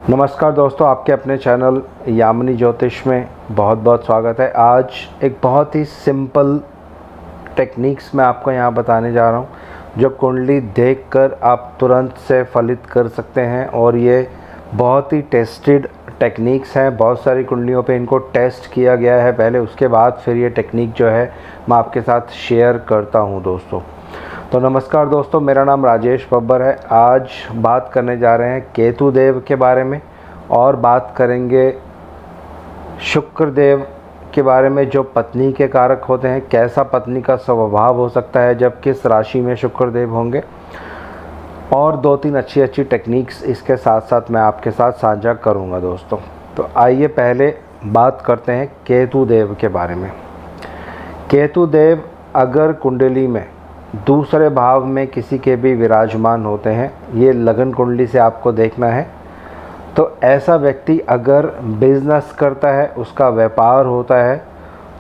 नमस्कार दोस्तों, आपके अपने चैनल यामिनी ज्योतिष में बहुत बहुत स्वागत है। आज एक बहुत ही सिंपल टेक्निक्स मैं आपको यहाँ बताने जा रहा हूँ जो कुंडली देखकर आप तुरंत से फलित कर सकते हैं। और ये बहुत ही टेस्टेड टेक्निक्स हैं। बहुत सारी कुंडलियों पे इनको टेस्ट किया गया है पहले, उसके बाद फिर ये टेक्निक जो है मैं आपके साथ शेयर करता हूँ दोस्तों। तो नमस्कार दोस्तों, मेरा नाम राजेश बब्बर है। आज बात करने जा रहे हैं केतु देव के बारे में और बात करेंगे शुक्र देव के बारे में जो पत्नी के कारक होते हैं। कैसा पत्नी का स्वभाव हो सकता है जब किस राशि में शुक्र देव होंगे, और दो तीन अच्छी टेक्निक्स इसके साथ साथ मैं आपके साथ साझा करूंगा दोस्तों। तो आइए पहले बात करते हैं केतु देव के बारे में। केतु देव अगर कुंडली में दूसरे भाव में किसी के भी विराजमान होते हैं, ये लगन कुंडली से आपको देखना है, तो ऐसा व्यक्ति अगर बिजनेस करता है, उसका व्यापार होता है,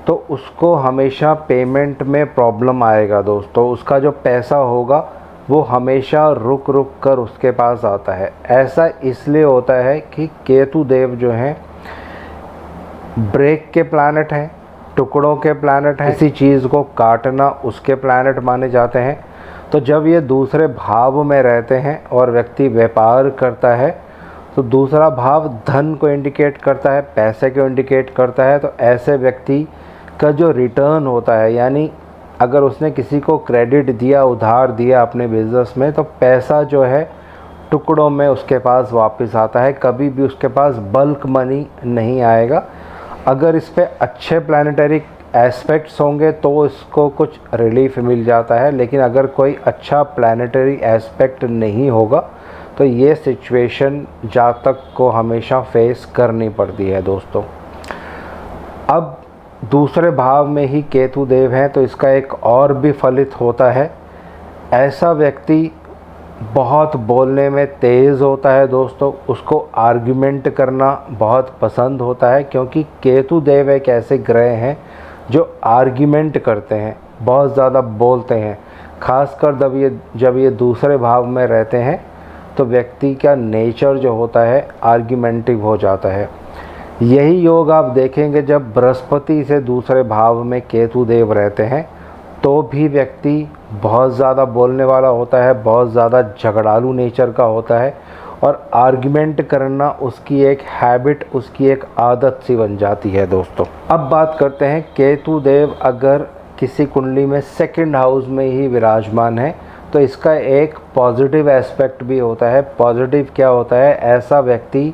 तो उसको हमेशा पेमेंट में प्रॉब्लम आएगा दोस्तों। उसका जो पैसा होगा वो हमेशा रुक रुक कर उसके पास आता है। ऐसा इसलिए होता है कि केतु देव जो हैं ब्रेक के प्लैनेट हैं, टुकड़ों के प्लैनेट हैं, किसी चीज़ को काटना उसके प्लैनेट माने जाते हैं। तो जब ये दूसरे भाव में रहते हैं और व्यक्ति व्यापार करता है, तो दूसरा भाव धन को इंडिकेट करता है, पैसे को इंडिकेट करता है। तो ऐसे व्यक्ति का जो रिटर्न होता है, यानी अगर उसने किसी को क्रेडिट दिया, उधार दिया अपने बिजनेस में, तो पैसा जो है टुकड़ों में उसके पास वापस आता है। कभी भी उसके पास बल्क मनी नहीं आएगा। अगर इस पे अच्छे प्लानिटरी एस्पेक्ट्स होंगे तो इसको कुछ रिलीफ मिल जाता है, लेकिन अगर कोई अच्छा प्लानिटरी एस्पेक्ट नहीं होगा तो ये सिचुएशन जातक को हमेशा फेस करनी पड़ती है दोस्तों। अब दूसरे भाव में ही केतु देव हैं तो इसका एक और भी फलित होता है। ऐसा व्यक्ति बहुत बोलने में तेज़ होता है दोस्तों, उसको आर्ग्यूमेंट करना बहुत पसंद होता है, क्योंकि केतु देव एक ऐसे ग्रह हैं जो आर्ग्यूमेंट करते हैं, बहुत ज़्यादा बोलते हैं। खासकर जब ये दूसरे भाव में रहते हैं तो व्यक्ति का नेचर जो होता है आर्ग्यूमेंटिव हो जाता है। यही योग आप देखेंगे जब बृहस्पति से दूसरे भाव में केतु देव रहते हैं, तो भी व्यक्ति बहुत ज़्यादा बोलने वाला होता है, बहुत ज़्यादा झगड़ालू नेचर का होता है, और आर्ग्यूमेंट करना उसकी एक हैबिट, उसकी एक आदत सी बन जाती है दोस्तों। अब बात करते हैं केतु देव अगर किसी कुंडली में सेकंड हाउस में ही विराजमान है तो इसका एक पॉजिटिव एस्पेक्ट भी होता है। पॉजिटिव क्या होता है? ऐसा व्यक्ति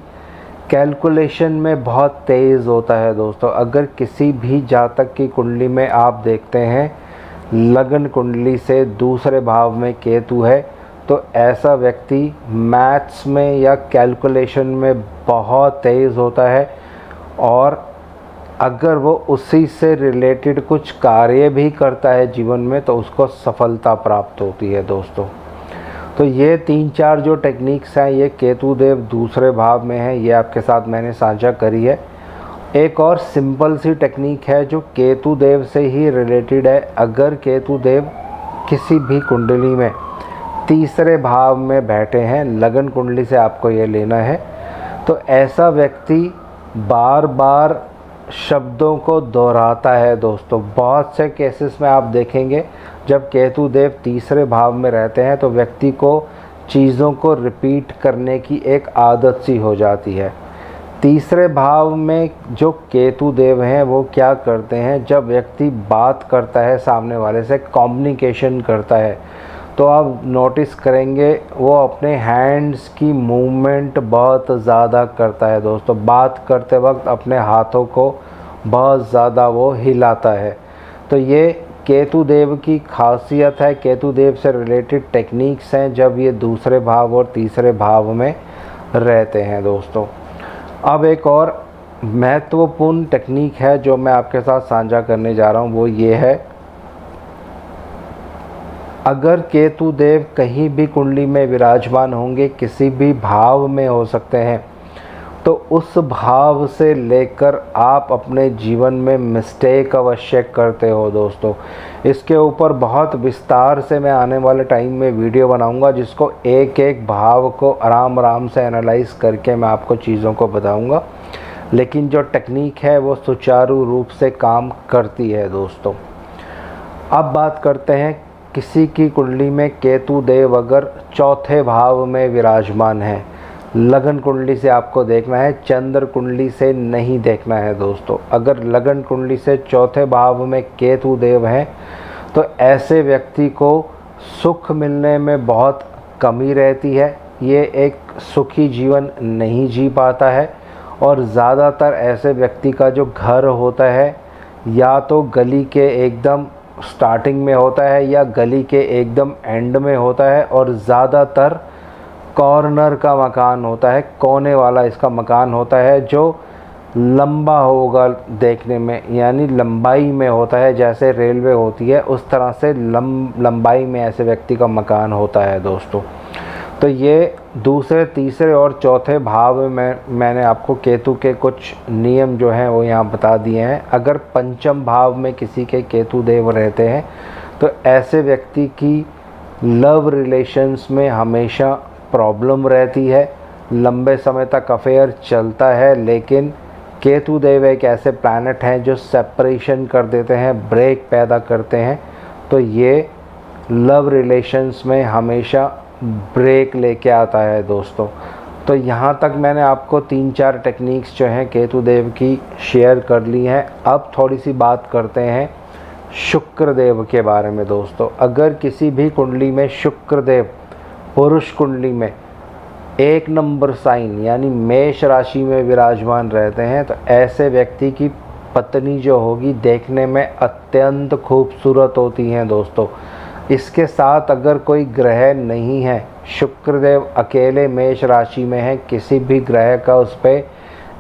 कैलकुलेशन में बहुत तेज़ होता है दोस्तों। अगर किसी भी जातक की कुंडली में आप देखते हैं लगन कुंडली से दूसरे भाव में केतु है, तो ऐसा व्यक्ति मैथ्स में या कैलकुलेशन में बहुत तेज़ होता है, और अगर वो उसी से रिलेटेड कुछ कार्य भी करता है जीवन में तो उसको सफलता प्राप्त होती है दोस्तों। तो ये 3-4 जो टेक्निक्स हैं, ये केतु देव दूसरे भाव में है, ये आपके साथ मैंने साझा करी है। एक और सिंपल सी टेक्निक है जो केतु देव से ही रिलेटेड है। अगर केतु देव किसी भी कुंडली में तीसरे भाव में बैठे हैं, लगन कुंडली से आपको ये लेना है, तो ऐसा व्यक्ति बार बार शब्दों को दोहराता है दोस्तों। बहुत से केसेस में आप देखेंगे जब केतु देव तीसरे भाव में रहते हैं तो व्यक्ति को चीज़ों को रिपीट करने की एक आदत सी हो जाती है। तीसरे भाव में जो केतु देव हैं वो क्या करते हैं, जब व्यक्ति बात करता है सामने वाले से, कम्युनिकेशन करता है, तो आप नोटिस करेंगे वो अपने हैंड्स की मूवमेंट बहुत ज़्यादा करता है दोस्तों। बात करते वक्त अपने हाथों को बहुत ज़्यादा वो हिलाता है। तो ये केतु देव की खासियत है, केतु देव से रिलेटेड टेक्निक्स हैं जब ये दूसरे भाव और तीसरे भाव में रहते हैं दोस्तों। अब एक और महत्वपूर्ण टेक्निक है जो मैं आपके साथ साझा करने जा रहा हूँ, वो ये है, अगर केतु देव कहीं भी कुंडली में विराजमान होंगे, किसी भी भाव में हो सकते हैं, तो उस भाव से लेकर आप अपने जीवन में मिस्टेक अवश्य करते हो दोस्तों। इसके ऊपर बहुत विस्तार से मैं आने वाले टाइम में वीडियो बनाऊंगा, जिसको एक एक भाव को आराम आराम से एनालाइज करके मैं आपको चीज़ों को बताऊंगा, लेकिन जो टेक्निक है वो सुचारू रूप से काम करती है दोस्तों। अब बात करते हैं, किसी की कुंडली में केतु देव अगर चौथे भाव में विराजमान है, लगन कुंडली से आपको देखना है, चंद्र कुंडली से नहीं देखना है दोस्तों। अगर लगन कुंडली से चौथे भाव में केतु देव है तो ऐसे व्यक्ति को सुख मिलने में बहुत कमी रहती है, ये एक सुखी जीवन नहीं जी पाता है, और ज़्यादातर ऐसे व्यक्ति का जो घर होता है या तो गली के एकदम स्टार्टिंग में होता है या गली के एकदम एंड में होता है, और ज़्यादातर कॉर्नर का मकान होता है, कोने वाला इसका मकान होता है, जो लंबा होगा देखने में, यानी लंबाई में होता है, जैसे रेलवे होती है उस तरह से लंबाई में ऐसे व्यक्ति का मकान होता है दोस्तों। तो ये दूसरे, तीसरे और चौथे भाव में मैंने आपको केतु के कुछ नियम जो हैं वो यहाँ बता दिए हैं। अगर पंचम भाव में किसी के केतु देव रहते हैं तो ऐसे व्यक्ति की लव रिलेशंस में हमेशा प्रॉब्लम रहती है, लंबे समय तक अफेयर चलता है, लेकिन केतु देव एक ऐसे प्लैनेट हैं जो सेपरेशन कर देते हैं, ब्रेक पैदा करते हैं, तो ये लव रिलेशंस में हमेशा ब्रेक लेके आता है दोस्तों। तो यहाँ तक मैंने आपको 3-4 टेक्निक्स जो हैं केतु देव की शेयर कर ली हैं। अब थोड़ी सी बात करते हैं शुक्र देव के बारे में दोस्तों। अगर किसी भी कुंडली में शुक्र देव पुरुष कुंडली में 1 नंबर साइन यानी मेष राशि में विराजमान रहते हैं तो ऐसे व्यक्ति की पत्नी जो होगी देखने में अत्यंत खूबसूरत होती हैं दोस्तों। इसके साथ अगर कोई ग्रह नहीं है, शुक्रदेव अकेले मेष राशि में है, किसी भी ग्रह का उस पर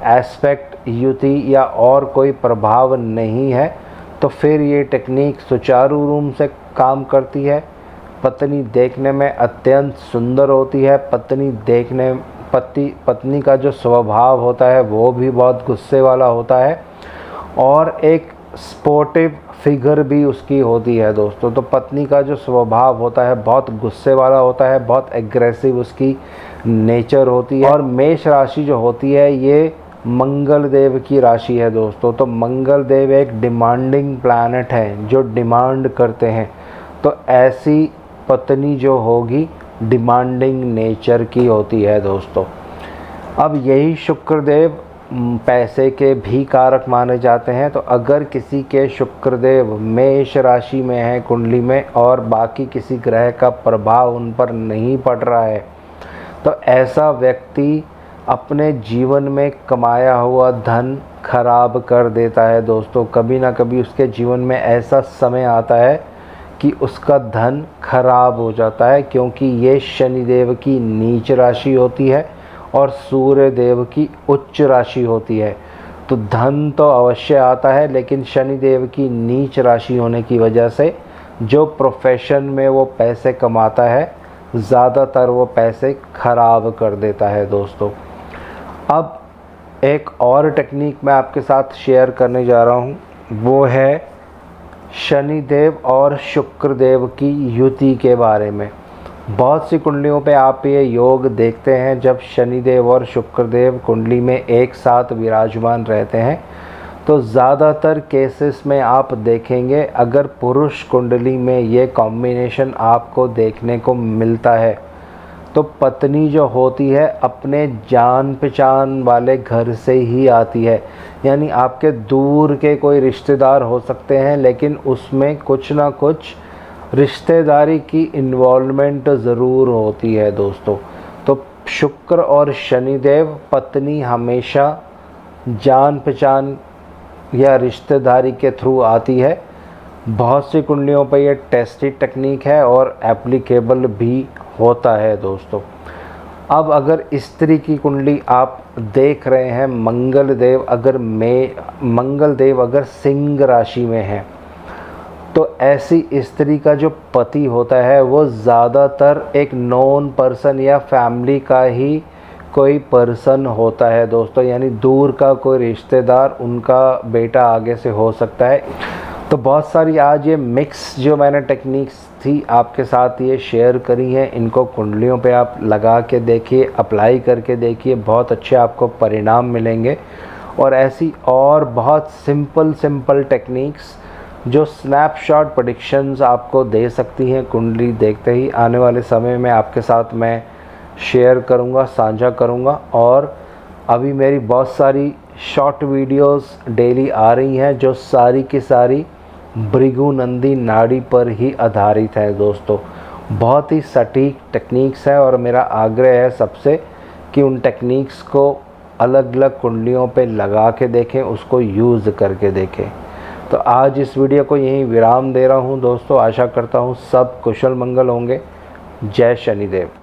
एस्पेक्ट, युति या और कोई प्रभाव नहीं है, तो फिर ये टेक्निक सुचारू रूप से काम करती है। पत्नी देखने में अत्यंत सुंदर होती है। पत्नी का जो स्वभाव होता है वो भी बहुत गुस्से वाला होता है, और एक स्पोर्टिव फिगर भी उसकी होती है दोस्तों। तो पत्नी का जो स्वभाव होता है बहुत गुस्से वाला होता है, बहुत एग्रेसिव उसकी नेचर होती है। और मेष राशि जो होती है ये मंगल देव की राशि है दोस्तों। तो मंगल देव एक डिमांडिंग प्लैनेट है जो डिमांड करते हैं, तो ऐसी पत्नी जो होगी डिमांडिंग नेचर की होती है दोस्तों। अब यही शुक्रदेव पैसे के भी कारक माने जाते हैं। तो अगर किसी के शुक्रदेव मेष राशि में है कुंडली में और बाकी किसी ग्रह का प्रभाव उन पर नहीं पड़ रहा है, तो ऐसा व्यक्ति अपने जीवन में कमाया हुआ धन खराब कर देता है दोस्तों। कभी ना कभी उसके जीवन में ऐसा समय आता है कि उसका धन खराब हो जाता है, क्योंकि ये शनिदेव की नीच राशि होती है और सूर्य देव की उच्च राशि होती है। तो धन तो अवश्य आता है, लेकिन शनिदेव की नीच राशि होने की वजह से जो प्रोफेशन में वो पैसे कमाता है ज़्यादातर वो पैसे खराब कर देता है दोस्तों। अब एक और टेक्निक मैं आपके साथ शेयर करने जा रहा हूँ, वो है शनिदेव और शुक्रदेव की युति के बारे में। बहुत सी कुंडलियों पे आप ये योग देखते हैं, जब शनिदेव और शुक्रदेव कुंडली में एक साथ विराजमान रहते हैं तो ज़्यादातर केसेस में आप देखेंगे अगर पुरुष कुंडली में ये कॉम्बिनेशन आपको देखने को मिलता है तो पत्नी जो होती है अपने जान पहचान वाले घर से ही आती है। यानी आपके दूर के कोई रिश्तेदार हो सकते हैं, लेकिन उसमें कुछ ना कुछ रिश्तेदारी की इन्वॉल्वमेंट ज़रूर होती है दोस्तों। तो शुक्र और शनिदेव पत्नी हमेशा जान पहचान या रिश्तेदारी के थ्रू आती है। बहुत सी कुंडलियों पर यह टेस्टेड टेक्निक है और एप्लीकेबल भी होता है दोस्तों। अब अगर स्त्री की कुंडली आप देख रहे हैं, मंगल देव अगर सिंह राशि में है, तो ऐसी स्त्री का जो पति होता है वो ज़्यादातर एक नॉन पर्सन या फैमिली का ही कोई पर्सन होता है दोस्तों, यानी दूर का कोई रिश्तेदार, उनका बेटा आगे से हो सकता है। तो बहुत सारी आज ये मिक्स जो मैंने टेक्निक्स थी आपके साथ ये शेयर करी हैं, इनको कुंडलियों पे आप लगा के देखिए, अप्लाई करके देखिए, बहुत अच्छे आपको परिणाम मिलेंगे। और ऐसी और बहुत सिंपल टेक्निक्स जो स्नैपशॉट प्रेडिक्शंस आपको दे सकती हैं कुंडली देखते ही, आने वाले समय में आपके साथ मैं शेयर करूंगा, साझा करूंगा। और अभी मेरी बहुत सारी शॉर्ट वीडियोस डेली आ रही हैं जो सारी की सारी भृगु-नंदी नाड़ी पर ही आधारित है दोस्तों। बहुत ही सटीक टेक्निक्स है और मेरा आग्रह है सबसे कि उन टेक्निक्स को अलग अलग कुंडलियों पे लगा के देखें, उसको यूज़ करके देखें। तो आज इस वीडियो को यहीं विराम दे रहा हूँ दोस्तों। आशा करता हूँ सब कुशल मंगल होंगे। जय शनिदेव।